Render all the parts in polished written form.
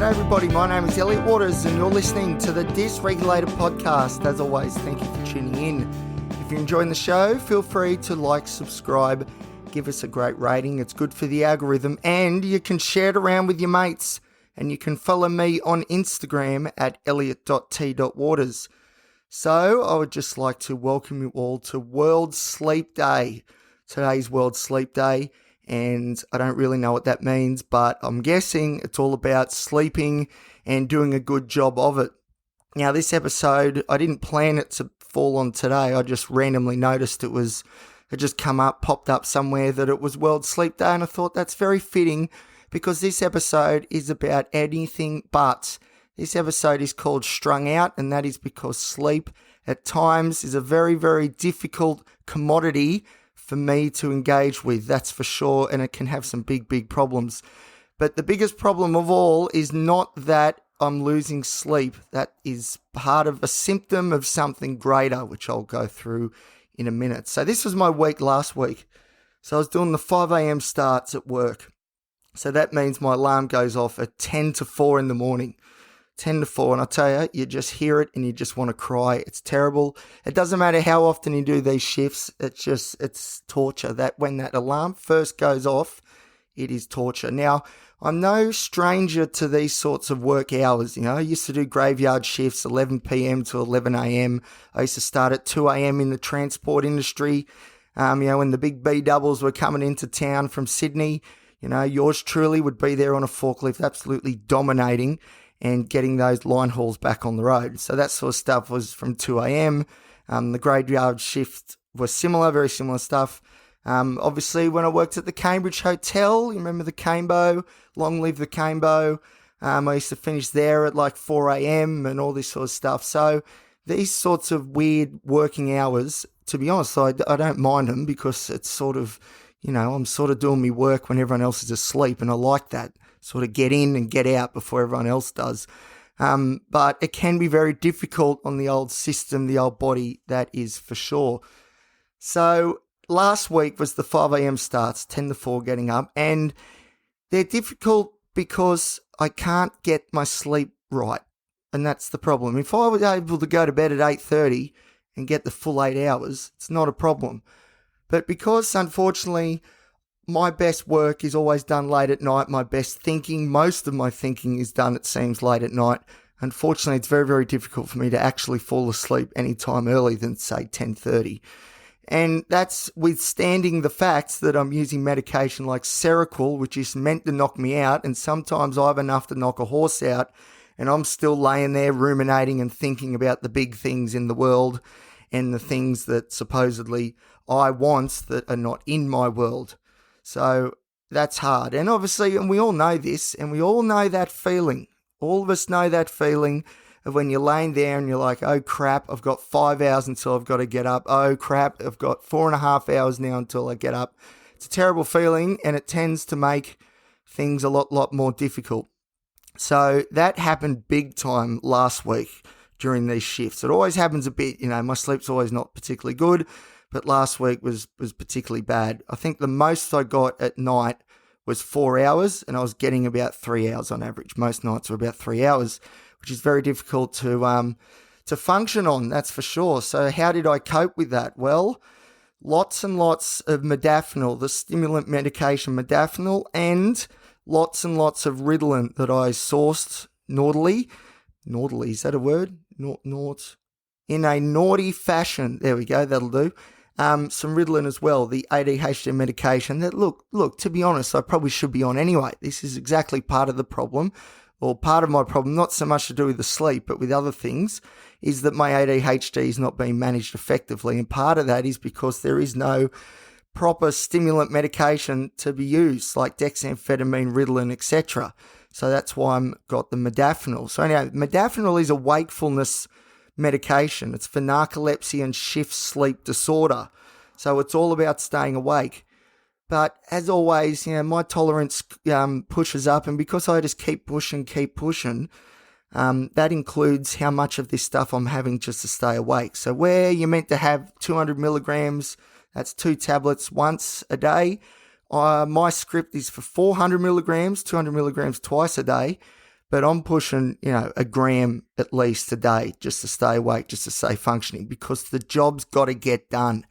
G'day everybody, my name is Elliot Waters and you're listening to the Dysregulated podcast. As always, thank you for tuning in. If you're enjoying the show, feel free to like, subscribe, give us a great rating. It's good for the algorithm and you can share it around with your mates. And you can follow me on Instagram at elliot.t.waters. So I would just like to welcome you all to World Sleep Day. Today's World Sleep Day. And I don't really know what that means, but I'm guessing it's all about sleeping and doing a good job of it. Now, this episode, I didn't plan it to fall on today. I just randomly noticed it just popped up somewhere that it was World Sleep Day, and I thought that's very fitting because this episode is about anything but. This episode is called Strung Out, and that is because sleep at times is a very, very difficult commodity for me to engage with, that's for sure, and it can have some big, big problems. But the biggest problem of all is not that I'm losing sleep. That is part of a symptom of something greater, which I'll go through in a minute. So this was my week last week. So I was doing the 5 a.m. starts at work. So that means my alarm goes off at 10 to 4 in the morning. 10 to 4, and I tell you, you just hear it and you just want to cry. It's terrible. It doesn't matter how often you do these shifts. It's torture. That when that alarm first goes off, it is torture. Now, I'm no stranger to these sorts of work hours. You know, I used to do graveyard shifts, 11 p.m. to 11 a.m. I used to start at 2 a.m. in the transport industry. When the big B doubles were coming into town from Sydney, yours truly would be there on a forklift, absolutely dominating and getting those line hauls back on the road. So that sort of stuff was from 2 a.m. The graveyard shift was similar, very similar stuff. Obviously, when I worked at the Cambridge Hotel, you remember the Cambo, long live the Cambo. I used to finish there at like 4 a.m. and all this sort of stuff. So these sorts of weird working hours, to be honest, I don't mind them because it's sort of, I'm sort of doing my work when everyone else is asleep, and I like that. Sort of get in and get out before everyone else does. But it can be very difficult on the old system, the old body, that is for sure. So last week was the 5 a.m. starts, 10 to 4 getting up, and they're difficult because I can't get my sleep right, and that's the problem. If I was able to go to bed at 8:30 and get the full 8 hours, it's not a problem. But because, unfortunately, my best work is always done late at night. My best thinking, most of my thinking is done, it seems, late at night. Unfortunately, it's very, very difficult for me to actually fall asleep any time earlier than, say, 10:30. And that's withstanding the fact that I'm using medication like Seroquel, which is meant to knock me out. And sometimes I have enough to knock a horse out. And I'm still laying there ruminating and thinking about the big things in the world and the things that supposedly I want that are not in my world. So that's hard. And obviously, and we all know this, and we all know that feeling. All of us know that feeling of when you're laying there and you're like, oh crap, I've got 5 hours until I've got to get up. Oh crap, I've got 4.5 hours now until I get up. It's a terrible feeling, and it tends to make things a lot more difficult. So that happened big time last week during these shifts. It always happens a bit, my sleep's always not particularly good. But last week was particularly bad. I think the most I got at night was 4 hours, and I was getting about 3 hours on average. Most nights were about 3 hours, which is very difficult to function on, that's for sure. So how did I cope with that? Well, lots and lots of modafinil, the stimulant medication modafinil, and lots of Ritalin that I sourced naughtily. Naughtily, is that a word? In a naughty fashion. There we go, that'll do. Some Ritalin as well, the ADHD medication that, look, to be honest, I probably should be on anyway. This is exactly part of the problem, or part of my problem, not so much to do with the sleep, but with other things, is that my ADHD is not being managed effectively. And part of that is because there is no proper stimulant medication to be used, like dexamphetamine, Ritalin, etc. So that's why I've got the modafinil. So anyway, modafinil is a wakefulness medication. It's for narcolepsy and shift sleep disorder. So it's all about staying awake. But as always, my tolerance pushes up, and because I just keep pushing, that includes how much of this stuff I'm having just to stay awake. So where you're meant to have 200 milligrams, that's 2 tablets once a day. My script is for 400 milligrams, 200 milligrams twice a day. but I'm pushing, a gram at least a day just to stay awake, just to stay functioning, because the job's got to get done.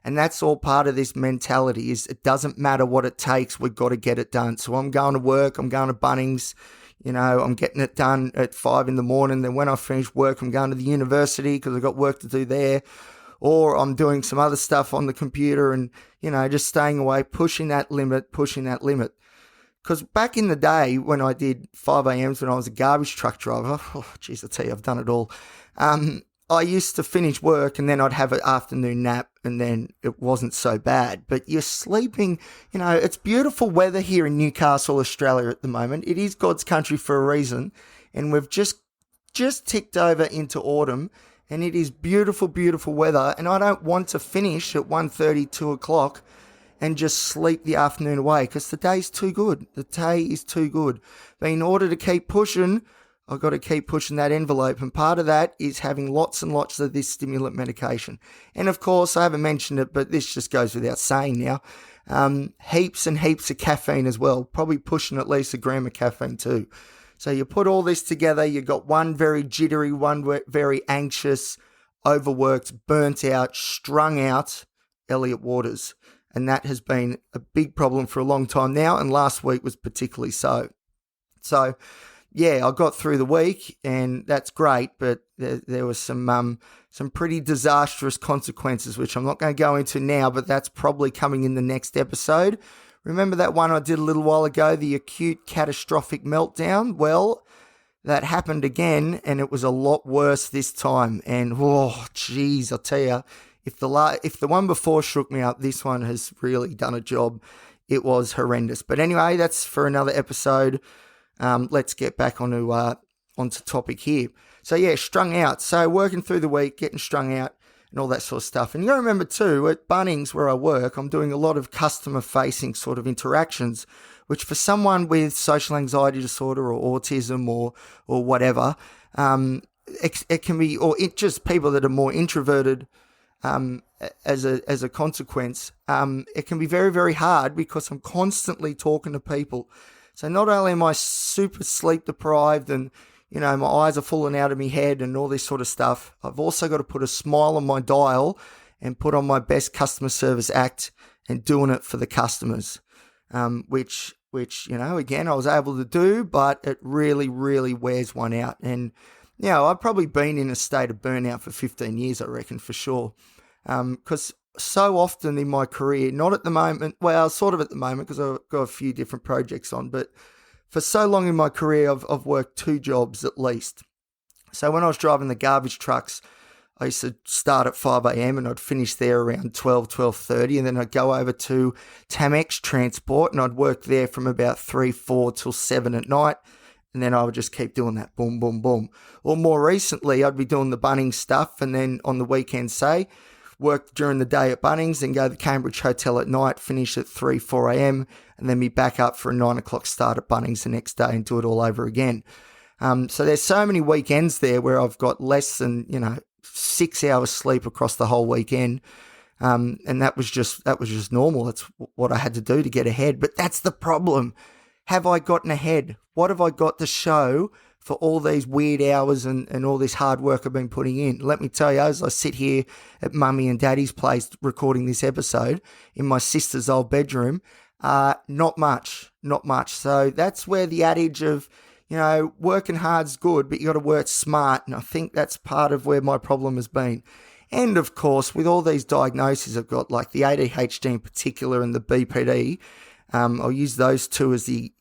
And that's all part of this mentality, is it doesn't matter what it takes, we've got to get it done. So I'm going to work, I'm going to Bunnings, I'm getting it done at 5 a.m. Then when I finish work, I'm going to the university because I've got work to do there. Or I'm doing some other stuff on the computer and, just staying away, pushing that limit. Because back in the day when I did 5 a.m.s when I was a garbage truck driver, I tell you, I've done it all. I used to finish work and then I'd have an afternoon nap and then it wasn't so bad. But you're sleeping, it's beautiful weather here in Newcastle, Australia at the moment. It is God's country for a reason. And we've just ticked over into autumn and it is beautiful, beautiful weather. And I don't want to finish at 1:30, 2 o'clock and just sleep the afternoon away because the day's too good. The day is too good. But in order to keep pushing, I've got to keep pushing that envelope. And part of that is having lots and lots of this stimulant medication. And of course, I haven't mentioned it, but this just goes without saying now. Heaps and heaps of caffeine as well. Probably pushing at least a gram of caffeine too. So you put all this together, you've got one very jittery, one very anxious, overworked, burnt out, strung out Elliot Waters. And that has been a big problem for a long time now, and last week was particularly so. So, yeah, I got through the week, and that's great, but there was some pretty disastrous consequences, which I'm not going to go into now, but that's probably coming in the next episode. Remember that one I did a little while ago, the acute catastrophic meltdown? Well, that happened again, and it was a lot worse this time. And, I'll tell you, if the one before shook me up, this one has really done a job. It was horrendous. But anyway, that's for another episode. Let's get back onto topic here. So yeah, strung out. So working through the week, getting strung out and all that sort of stuff. And you got to remember too, at Bunnings where I work, I'm doing a lot of customer-facing sort of interactions, which for someone with social anxiety disorder or autism or whatever, it can be, or just people that are more introverted. As a consequence, it can be very, very hard because I'm constantly talking to people. So not only am I super sleep deprived and, my eyes are falling out of my head and all this sort of stuff, I've also got to put a smile on my dial and put on my best customer service act and doing it for the customers, which, again, I was able to do, but it really, really wears one out. And, I've probably been in a state of burnout for 15 years, I reckon, for sure. Because so often in my career, not at the moment, well, sort of at the moment because I've got a few different projects on, but for so long in my career, I've worked 2 jobs at least. So when I was driving the garbage trucks, I used to start at 5 a.m. and I'd finish there around 12:30, and then I'd go over to Tamex Transport and I'd work there from about 3, 4 till 7 at night. And then I would just keep doing that, boom, boom, boom. Or more recently, I'd be doing the Bunnings stuff and then on the weekend, say, work during the day at Bunnings, then go to the Cambridge Hotel at night, finish at 3, 4 a.m, and then be back up for a 9 o'clock start at Bunnings the next day and do it all over again. So there's so many weekends there where I've got less than, 6 hours sleep across the whole weekend. And that was just normal. That's what I had to do to get ahead. But that's the problem. Have I gotten ahead? What have I got to show for all these weird hours and all this hard work I've been putting in? Let me tell you, as I sit here at Mummy and Daddy's place recording this episode in my sister's old bedroom, not much. So that's where the adage of, working hard's good, but you got to work smart. And I think that's part of where my problem has been. And of course, with all these diagnoses I've got, like the ADHD in particular and the BPD, I'll use those two as the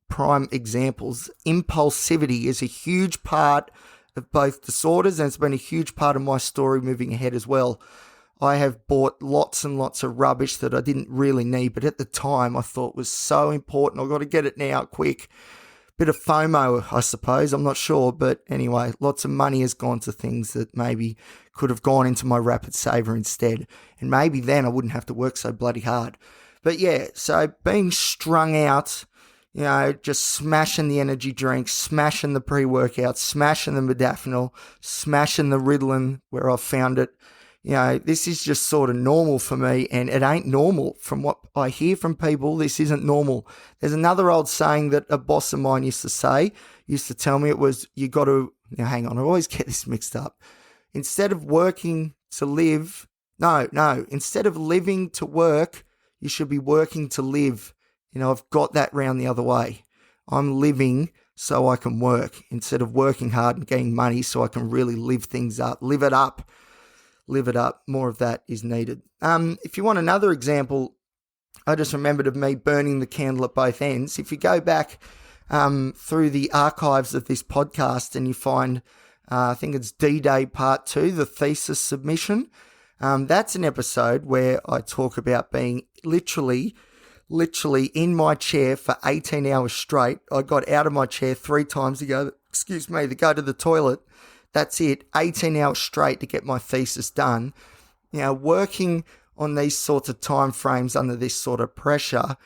prime examples. Impulsivity is a huge part of both disorders, and it's been a huge part of my story moving ahead as well. I have bought lots and lots of rubbish that I didn't really need, but at the time I thought was so important. I've got to get it now, quick. Bit of FOMO, I suppose. I'm not sure, but anyway, lots of money has gone to things that maybe could have gone into my rapid saver instead, and maybe then I wouldn't have to work so bloody hard. But yeah, so being strung out, just smashing the energy drinks, smashing the pre-workout, smashing the modafinil, smashing the Ritalin where I found it, This is just sort of normal for me, and it ain't normal. From what I hear from people, this isn't normal. There's another old saying that a boss of mine used to tell me. It was, you got to, now hang on, I always get this mixed up. Instead of working to live, instead of living to work, you should be working to live. I've got that round the other way. I'm living so I can work instead of working hard and getting money so I can really live things up. Live it up. More of that is needed. If you want another example, I just remembered of me burning the candle at both ends. If you go back through the archives of this podcast and you find, I think it's D-Day Part 2, the thesis submission, that's an episode where I talk about being literally in my chair for 18 hours straight. I got out of my chair 3 times to go to the toilet. That's it, 18 hours straight to get my thesis done. Working on these sorts of time frames under this sort of pressure,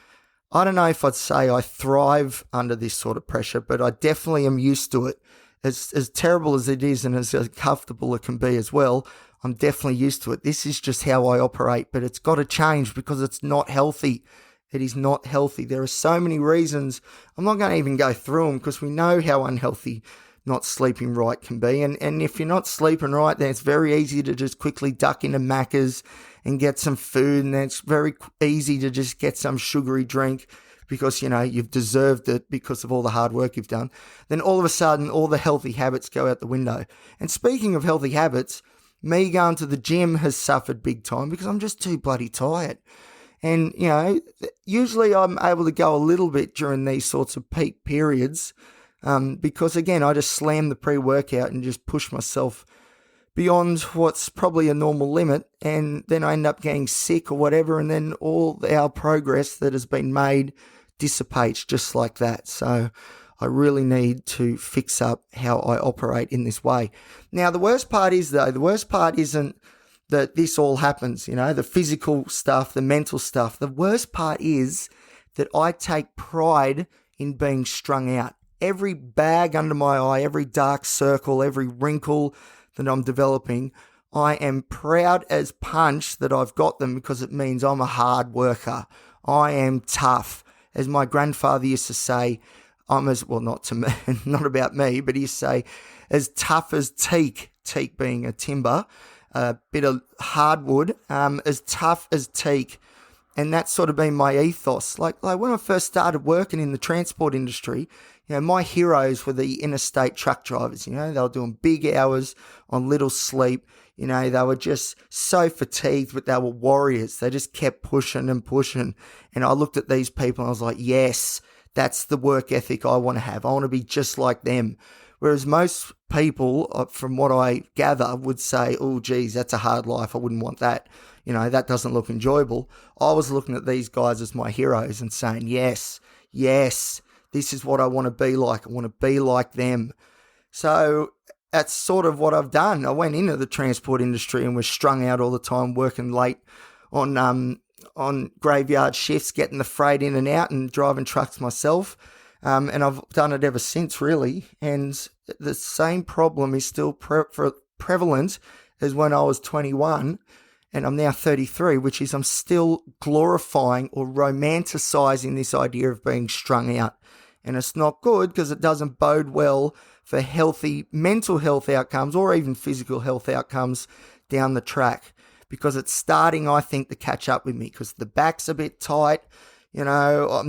I don't know if I'd say I thrive under this sort of pressure, but I definitely am used to it. As terrible as it is and as comfortable it can be as well, I'm definitely used to it. This is just how I operate, but it's got to change because it's not healthy. It is not healthy. There are so many reasons. I'm not going to even go through them because we know how unhealthy not sleeping right can be. And if you're not sleeping right, then it's very easy to just quickly duck into Macca's and get some food. And then it's very easy to just get some sugary drink because, you've deserved it because of all the hard work you've done. Then all of a sudden, all the healthy habits go out the window. And speaking of healthy habits, me going to the gym has suffered big time because I'm just too bloody tired. And, usually I'm able to go a little bit during these sorts of peak periods because, again, I just slam the pre-workout and just push myself beyond what's probably a normal limit, and then I end up getting sick or whatever, and then all our progress that has been made dissipates just like that. So I really need to fix up how I operate in this way. Now, the worst part isn't that this all happens, the physical stuff, the mental stuff. The worst part is that I take pride in being strung out. Every bag under my eye, every dark circle, every wrinkle that I'm developing, I am proud as punch that I've got them because it means I'm a hard worker. I am tough. As my grandfather used to say, not about me, but he used to say, as tough as teak being a timber, a bit of hardwood, as tough as teak. And that's sort of been my ethos. Like when I first started working in the transport industry, my heroes were the interstate truck drivers. They were doing big hours on little sleep. They were just so fatigued, but they were warriors. They just kept pushing and pushing. And I looked at these people and I was like, yes, that's the work ethic I want to have. I want to be just like them. Whereas most people, from what I gather, would say, oh, geez, that's a hard life. I wouldn't want that. That doesn't look enjoyable. I was looking at these guys as my heroes and saying, yes, this is what I want to be like. I want to be like them. So that's sort of what I've done. I went into the transport industry and was strung out all the time, working late on graveyard shifts, getting the freight in and out and driving trucks myself. And I've done it ever since, really. And the same problem is still prevalent as when I was 21. And I'm now 33, which is I'm still glorifying or romanticizing this idea of being strung out. And it's not good because it doesn't bode well for healthy mental health outcomes or even physical health outcomes down the track, because it's starting, I think, to catch up with me because the back's a bit tight. I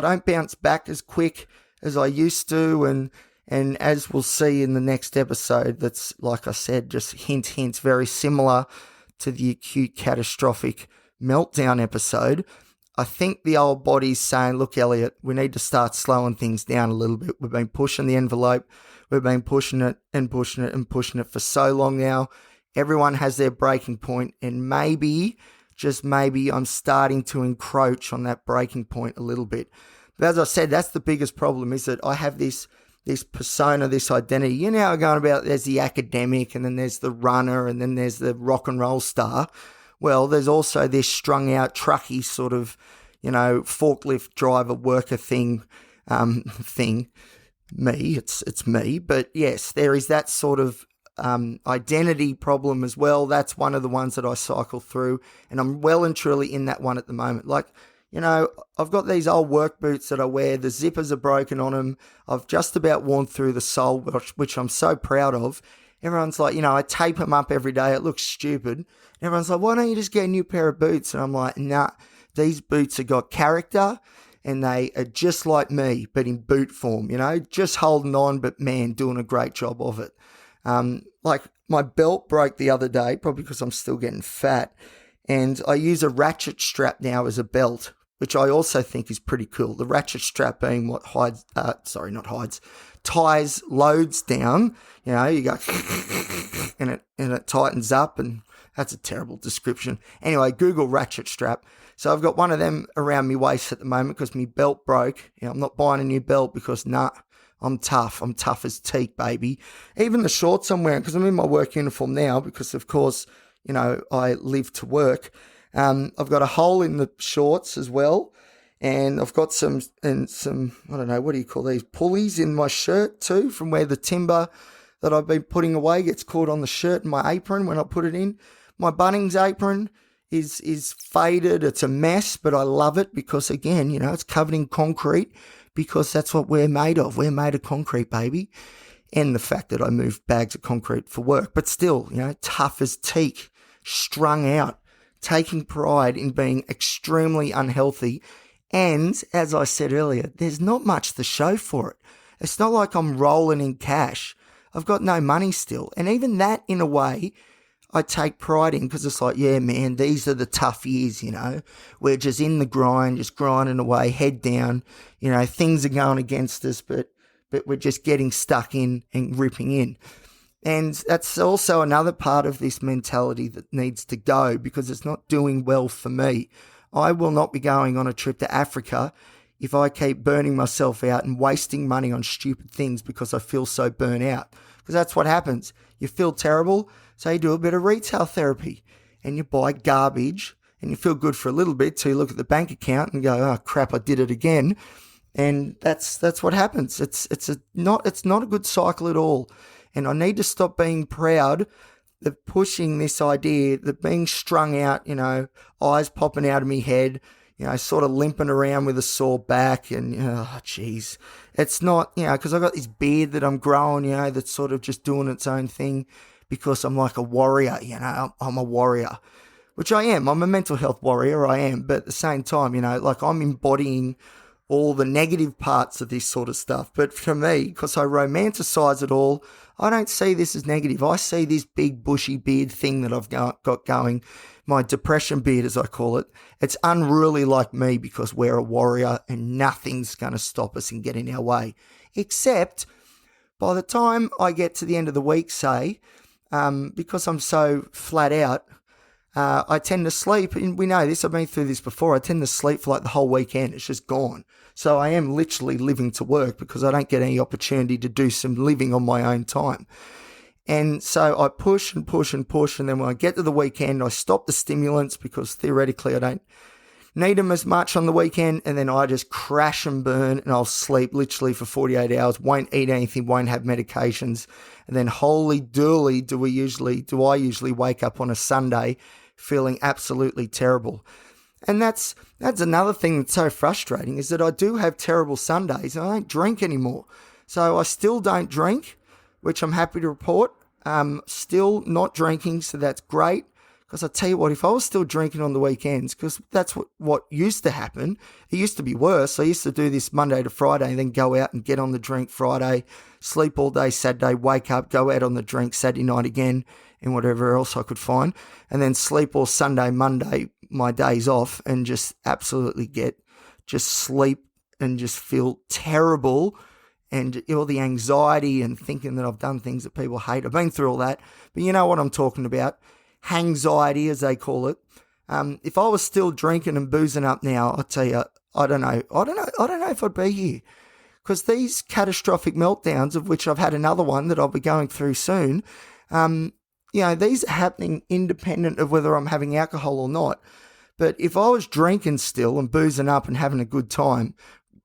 don't bounce back as quick as I used to. And as we'll see in the next episode, that's, like I said, just hint, very similar to the acute catastrophic meltdown episode. I think the old body's saying, look, Elliot, we need to start slowing things down a little bit. We've been pushing the envelope. We've been pushing it and pushing it and pushing it for so long now. Everyone has their breaking point, and maybe, just maybe, I'm starting to encroach on that breaking point a little bit. But as I said, that's the biggest problem, is that I have this persona, this identity. You know how I'm going about, there's the academic, and then there's the runner, and then there's the rock and roll star. Well, there's also this strung out trucky sort of, forklift driver worker thing. Me, it's me. But yes, there is that sort of identity problem as well. That's one of the ones that I cycle through, and I'm well and truly in that one at the moment. Like, I've got these old work boots that I wear. The zippers are broken on them. I've just about worn through the sole, which I'm so proud of. Everyone's like, I tape them up every day. It looks stupid. Everyone's like, why don't you just get a new pair of boots? And I'm like, nah, these boots have got character, and they are just like me, but in boot form, just holding on, but man, doing a great job of it. Like my belt broke the other day, probably because I'm still getting fat, and I use a ratchet strap now as a belt, which I also think is pretty cool. The ratchet strap being what ties loads down. You go and it tightens up, and that's a terrible description. Anyway, Google ratchet strap. So I've got one of them around my waist at the moment because my belt broke. I'm not buying a new belt because I'm tough. I'm tough as teak, baby. Even the shorts I'm wearing, because I'm in my work uniform now, because of course, I live to work. I've got a hole in the shorts as well. And I've got some, I don't know, what do you call these? Pulleys in my shirt too, from where the timber that I've been putting away gets caught on the shirt and my apron when I put it in. My Bunnings apron is faded. It's a mess, but I love it because, again, it's covered in concrete because that's what we're made of. We're made of concrete, baby. And the fact that I move bags of concrete for work. But still, tough as teak, strung out, taking pride in being extremely unhealthy. And as I said earlier, there's not much to show for it. It's not like I'm rolling in cash. I've got no money still. And even that, in a way, I take pride in because it's like, yeah, man, these are the tough years, We're just in the grind, just grinding away, head down. Things are going against us, but we're just getting stuck in and ripping in. And that's also another part of this mentality that needs to go because it's not doing well for me. I will not be going on a trip to Africa if I keep burning myself out and wasting money on stupid things because I feel so burnt out. Because that's what happens. You feel terrible, so you do a bit of retail therapy and you buy garbage and you feel good for a little bit till you look at the bank account and go, oh crap, I did it again. And that's what happens. It's not a good cycle at all. And I need to stop being proud of pushing this idea that being strung out, eyes popping out of me head, sort of limping around with a sore back and, geez. It's not, because I've got this beard that I'm growing, that's sort of just doing its own thing because I'm like a warrior, I'm a warrior, which I am. I'm a mental health warrior, I am. But at the same time, like I'm embodying all the negative parts of this sort of stuff. But for me, because I romanticize it all, I don't see this as negative. I see this big bushy beard thing that I've got going, my depression beard as I call it. It's unruly like me because we're a warrior and nothing's going to stop us and get in our way. Except by the time I get to the end of the week, say, because I'm so flat out, I tend to sleep, and we know this, I've been through this before, I tend to sleep for like the whole weekend. It's just gone. So I am literally living to work because I don't get any opportunity to do some living on my own time. And so I push and push and push, and then when I get to the weekend, I stop the stimulants because theoretically I don't need them as much on the weekend, and then I just crash and burn, and I'll sleep literally for 48 hours, won't eat anything, won't have medications, and then holy dooly do I usually wake up on a Sunday feeling absolutely terrible. And that's another thing that's so frustrating is that I do have terrible Sundays and I don't drink anymore. So I still don't drink, which I'm happy to report. Still not drinking, so that's great. Because I tell you what, if I was still drinking on the weekends, because that's what used to happen, it used to be worse. I used to do this Monday to Friday and then go out and get on the drink Friday, sleep all day Saturday, wake up, go out on the drink Saturday night again and whatever else I could find, and then sleep all Sunday, Monday, my days off, and just absolutely just sleep and just feel terrible and all the anxiety and thinking that I've done things that people hate. I've been through all that, but you know what I'm talking about. Hangxiety, as they call it. If I was still drinking and boozing up now, I tell you, I don't know if I'd be here, because these catastrophic meltdowns, of which I've had another one that I'll be going through soon, these are happening independent of whether I'm having alcohol or not. But if I was drinking still and boozing up and having a good time,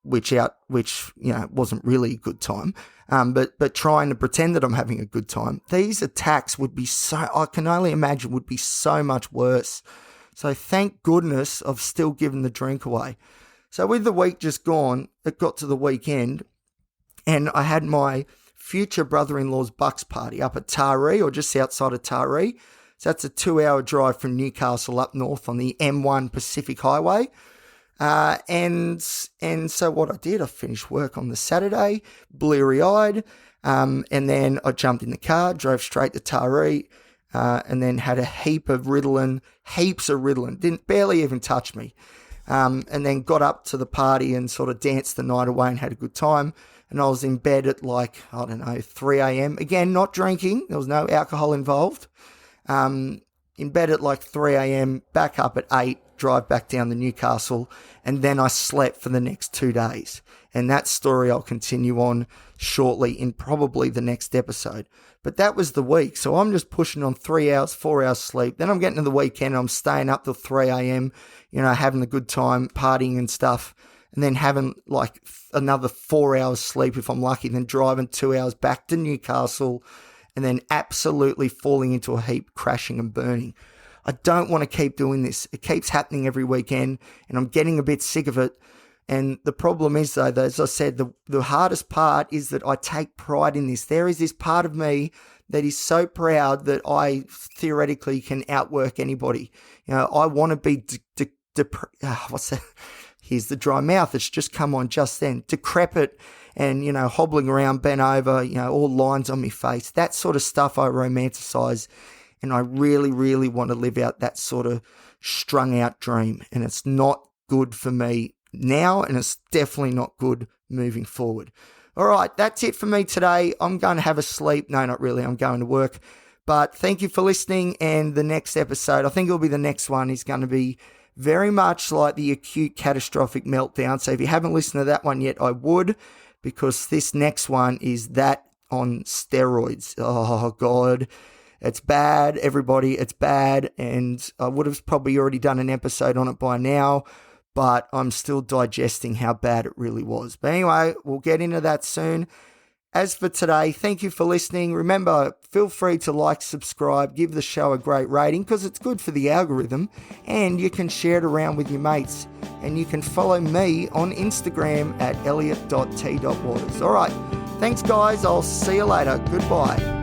which wasn't really a good time. But trying to pretend that I'm having a good time. These attacks I can only imagine would be so much worse. So thank goodness I've still given the drink away. So with the week just gone, it got to the weekend and I had my future brother-in-law's bucks party up at Taree, or just outside of Taree. So that's a 2-hour drive from Newcastle up north on the M1 Pacific Highway. And so what I did, I finished work on the Saturday, bleary-eyed, and then I jumped in the car, drove straight to Taree, and then had a heaps of Ritalin, didn't barely even touch me. And then got up to the party and sort of danced the night away and had a good time. And I was in bed at 3 a.m. Again, not drinking. There was no alcohol involved. In bed at 3 a.m., back up at 8, drive back down to Newcastle, and then I slept for the next 2 days. And that story I'll continue on shortly in probably the next episode. But that was the week. So I'm just pushing on 3 hours, 4 hours sleep. Then I'm getting to the weekend. I'm staying up till 3 a.m., having a good time, partying and stuff. And then having another 4 hours sleep if I'm lucky. Then driving 2 hours back to Newcastle. And then absolutely falling into a heap, crashing and burning. I don't want to keep doing this. It keeps happening every weekend. And I'm getting a bit sick of it. And the problem is, though, that, as I said, the hardest part is that I take pride in this. There is this part of me that is so proud that I theoretically can outwork anybody. I want to be, what's that? Here's the dry mouth. It's just come on just then. Decrepit and, hobbling around, bent over, all lines on my face. That sort of stuff I romanticize. And I really, really want to live out that sort of strung out dream. And it's not good for me now, and it's definitely not good moving forward. All right, that's it for me today. I'm going to have a sleep. No, not really. I'm going to work. But thank you for listening. And the next episode, I think it'll be the next one, is going to be very much like the acute catastrophic meltdown. So if you haven't listened to that one yet, I would, because this next one is that on steroids. Oh, God. It's bad, everybody. It's bad. And I would have probably already done an episode on it by now, but I'm still digesting how bad it really was. But anyway, we'll get into that soon. As for today, thank you for listening. Remember, feel free to subscribe, give the show a great rating because it's good for the algorithm, and you can share it around with your mates. And you can follow me on Instagram at elliot.t.waters. All right, thanks guys. I'll see you later. Goodbye.